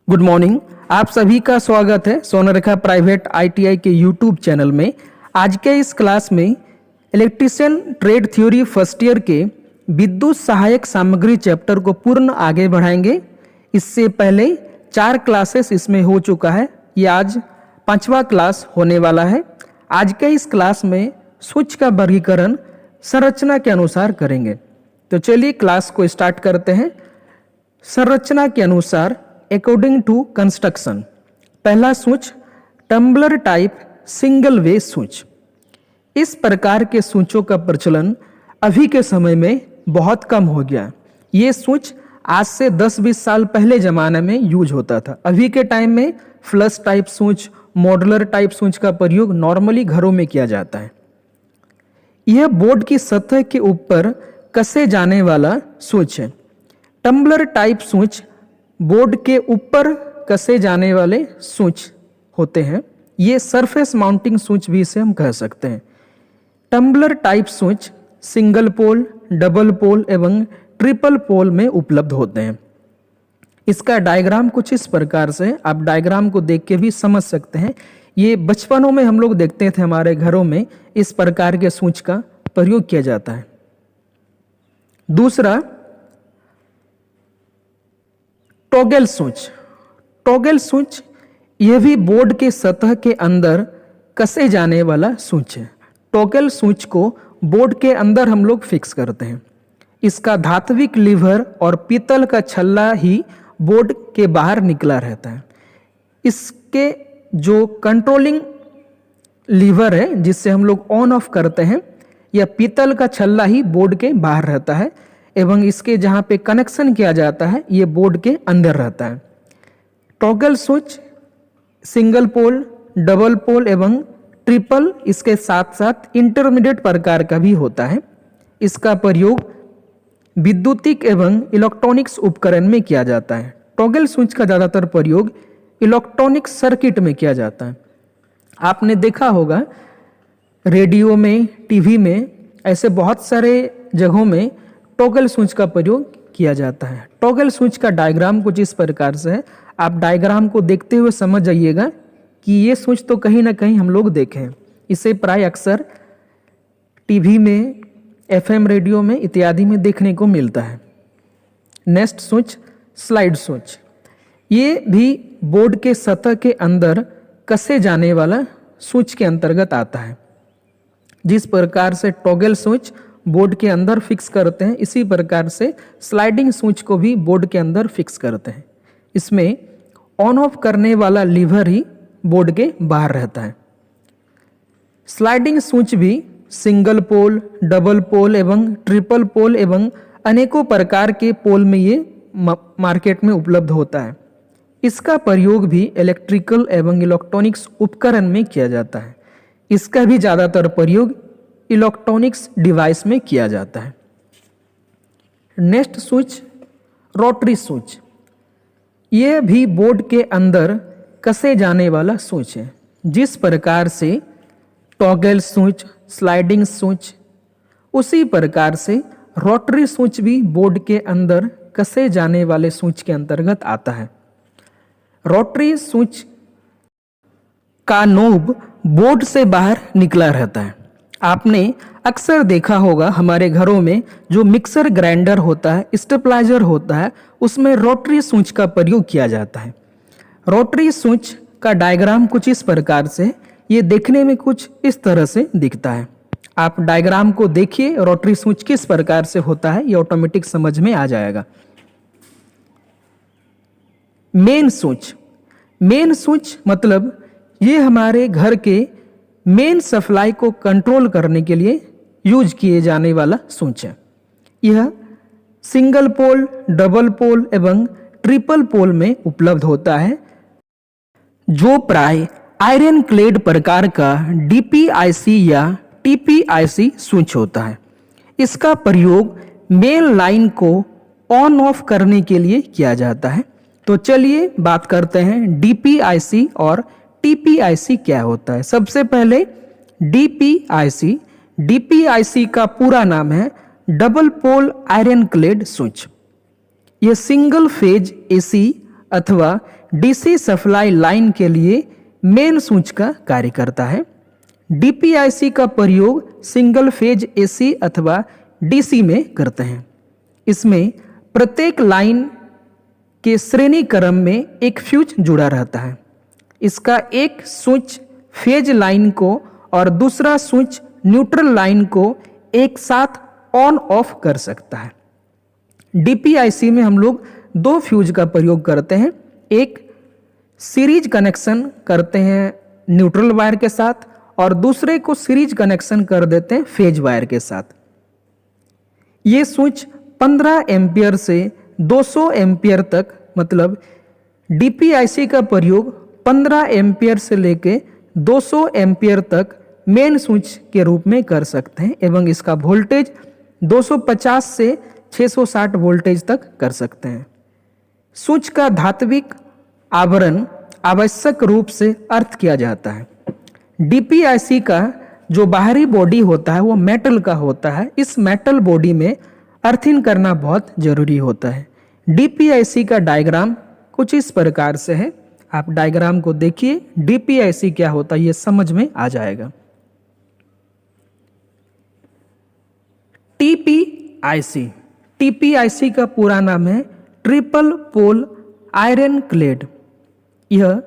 Good morning. आप सभी का स्वागत है सोनारेखा प्राइवेट आईटीआई के यूट्यूब चैनल में। आज के इस क्लास में electrician trade theory first year के विद्युत सहायक सामग्री चैप्टर को पूर्ण आगे बढ़ाएंगे। इससे पहले 4 क्लासेस इसमें हो चुका है, ये आज 5वां क्लास होने वाला है। आज के इस क्लास में स्विच का वर्गीकरण संरचना के अनुसार करेंगे। तो चलिए क्लास को स्टार्ट करते हैं। संरचना के अनुसार अकॉर्डिंग टू कंस्ट्रक्शन, पहला switch tumbler type single way switch. इस प्रकार के स्विचों का प्रचलन अभी के समय में बहुत कम हो गया। ये स्विच आज से 10-20 साल पहले ज़माने में यूज होता था। अभी के टाइम में flush type switch, modular type switch का प्रयोग नॉर्मली घरों में किया जाता है। यह बोर्ड की सतह के ऊपर कसे जाने वाला स्विच है। टम्बलर टाइप स्विच बोर्ड के ऊपर कसे जाने वाले स्विच होते हैं। ये सरफेस माउंटिंग स्विच भी इसे हम कह सकते हैं। Tumbler type switch single pole, double pole एवं ट्रिपल पोल में उपलब्ध होते हैं। इसका डायग्राम कुछ इस प्रकार से, आप डायग्राम को देख के भी समझ सकते हैं। ये बचपनों में हम लोग देखते थे, हमारे घरों में इस प्रकार के स्विच का प्रयोग किया जाता है। दूसरा टॉगल स्विच। टॉगल स्विच यह भी बोर्ड के सतह के अंदर कसे जाने वाला स्विच है। टॉगल स्विच को बोर्ड के अंदर हम लोग फिक्स करते हैं। इसका धात्विक लीवर और पीतल का छल्ला ही बोर्ड के बाहर निकला रहता है। इसके जो कंट्रोलिंग लीवर है जिससे हम लोग ऑन ऑफ करते हैं, यह पीतल का छल्ला ही बोर्ड के बाहर रहता है एवं इसके जहाँ पे कनेक्शन किया जाता है ये बोर्ड के अंदर रहता है। Toggle switch single pole, double pole एवं ट्रिपल, इसके साथ साथ इंटरमीडिएट प्रकार का भी होता है। इसका प्रयोग विद्युतिक एवं इलेक्ट्रॉनिक्स उपकरण में किया जाता है। टॉगल स्विच का ज़्यादातर प्रयोग इलेक्ट्रॉनिक सर्किट में किया जाता है। आपने देखा होगा रेडियो में, टीवी में, ऐसे बहुत सारे जगहों में टॉगल स्विच का प्रयोग किया जाता है। टॉगल स्विच का डायग्राम कुछ इस प्रकार से है। आप डायग्राम को देखते हुए समझ जाइएगा कि ये स्विच तो कहीं ना कहीं हम लोग देखें हैं। इसे प्राय अक्सर टीवी में, एफएम रेडियो में इत्यादि में देखने को मिलता है। Next switch slide switch. ये भी बोर्ड के सतह के अंदर कसे जाने वाला स्विच के अंतर्गत आता है। जिस प्रकार से टॉगल स्विच बोर्ड के अंदर फिक्स करते हैं, इसी प्रकार से स्लाइडिंग स्विच को भी बोर्ड के अंदर फिक्स करते हैं। इसमें ऑन ऑफ करने वाला लीवर ही बोर्ड के बाहर रहता है। स्लाइडिंग स्विच भी सिंगल पोल, डबल पोल एवं ट्रिपल पोल एवं अनेकों प्रकार के पोल में ये मार्केट में उपलब्ध होता है। इसका प्रयोग भी इलेक्ट्रिकल एवं इलेक्ट्रॉनिक्स उपकरण में किया जाता है। इसका भी ज़्यादातर प्रयोग इलेक्ट्रॉनिक्स डिवाइस में किया जाता है। Next switch rotary switch. यह भी बोर्ड के अंदर कसे जाने वाला स्विच है। जिस प्रकार से टॉगल स्विच, स्लाइडिंग स्विच, उसी प्रकार से रोटरी स्विच भी बोर्ड के अंदर कसे जाने वाले स्विच के अंतर्गत आता है। रोटरी स्विच का नोब बोर्ड से बाहर निकला रहता है। आपने अक्सर देखा होगा हमारे घरों में जो मिक्सर ग्राइंडर होता है, स्टेबलाइजर होता है, उसमें रोटरी स्विच का प्रयोग किया जाता है। रोटरी स्विच का डायग्राम कुछ इस प्रकार से, ये देखने में कुछ इस तरह से दिखता है। आप डायग्राम को देखिए, रोटरी स्विच किस प्रकार से होता है, ये ऑटोमेटिक समझ में आ जाएगा। Main switch. मेन स्विच मतलब ये हमारे घर के मेन सप्लाई को कंट्रोल करने के लिए यूज किए जाने वाला स्विच है। यह सिंगल पोल, डबल पोल एवं ट्रिपल पोल में उपलब्ध होता है, जो प्राय आयरन क्लेड प्रकार का डीपीआईसी या टीपीआईसी स्विच होता है। इसका प्रयोग मेन लाइन को ऑन ऑफ करने के लिए किया जाता है। तो चलिए बात करते हैं डीपीआईसी और टीपीआईसी क्या होता है। सबसे पहले डीपीआईसी। डीपीआईसी का पूरा नाम है double pole iron clad switch. यह सिंगल फेज एसी अथवा डीसी सप्लाई लाइन के लिए मेन स्विच का कार्य करता है। डीपीआईसी का प्रयोग सिंगल फेज एसी अथवा डीसी में करते हैं। इसमें प्रत्येक लाइन के श्रेणी क्रम में एक फ्यूज जुड़ा रहता है। इसका एक स्विच फेज लाइन को और दूसरा स्विच न्यूट्रल लाइन को एक साथ ऑन ऑफ कर सकता है। डीपीआईसी में हम लोग दो फ्यूज का प्रयोग करते हैं। एक सीरीज कनेक्शन करते हैं न्यूट्रल वायर के साथ और दूसरे को सीरीज कनेक्शन कर देते हैं फेज वायर के साथ। ये स्विच 15 एम्पियर से 200 एम्पियर तक, मतलब डीपीआईसी का प्रयोग 15 एम्पियर से लेके 200 एम्पियर तक मेन स्विच के रूप में कर सकते हैं एवं इसका वोल्टेज 250 से 660 वोल्टेज तक कर सकते हैं। स्विच का धात्विक आवरण आवश्यक रूप से अर्थ किया जाता है। डीपीआईसी का जो बाहरी बॉडी होता है वो मेटल का होता है। इस मेटल बॉडी में अर्थिंग करना बहुत जरूरी होता है। डीपीआईसी का डायग्राम कुछ इस प्रकार से है। आप डायग्राम को देखिए, डीपीआईसी क्या होता है ये समझ में आ जाएगा। टीपीआईसी, टीपीआईसी का पूरा नाम है ट्रिपल पोल आयरन क्लेड। यह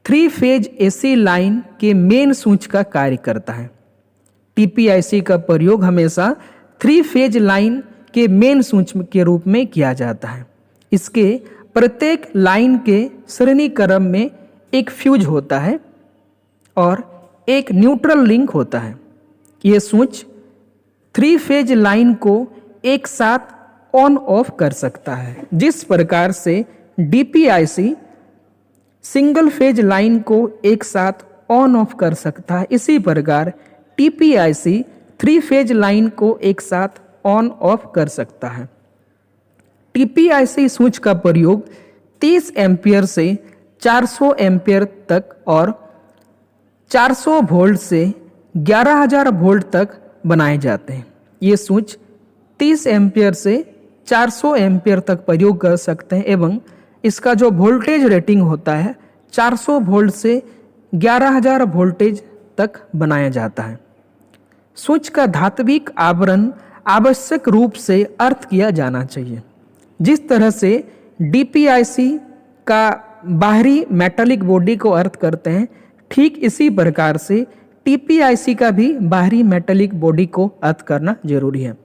3 फेज एसी लाइन के मेन स्विच का कार्य करता है। टीपीआईसी का प्रयोग हमेशा 3 फेज लाइन के मेन स्विच के रूप में किया जाता है। इसके प्रत्येक लाइन के श्रेणी क्रम में एक फ्यूज होता है और एक न्यूट्रल लिंक होता है। यह स्विच 3 फेज लाइन को एक साथ ऑन ऑफ कर सकता है। जिस प्रकार से डीपीआईसी सिंगल फेज लाइन को एक साथ ऑन ऑफ कर सकता है, इसी प्रकार टीपीआईसी 3 फेज लाइन को एक साथ ऑन ऑफ कर सकता है। टीपीआईसी स्विच का प्रयोग 30 एम्पियर से 400 एम्पियर तक और 400 वोल्ट से 11,000 वोल्ट तक बनाए जाते हैं। ये स्विच 30 एम्पियर से 400 एम्पियर तक प्रयोग कर सकते हैं एवं इसका जो वोल्टेज रेटिंग होता है 400 वोल्ट से 11,000 वोल्टेज तक बनाया जाता है। स्विच का धात्विक आवरण आवश्यक रूप से अर्थ किया जाना चाहिए। जिस तरह से डीपीआईसी का बाहरी मेटालिक बॉडी को अर्थ करते हैं, ठीक इसी प्रकार से टीपीआईसी का भी बाहरी मेटालिक बॉडी को अर्थ करना जरूरी है।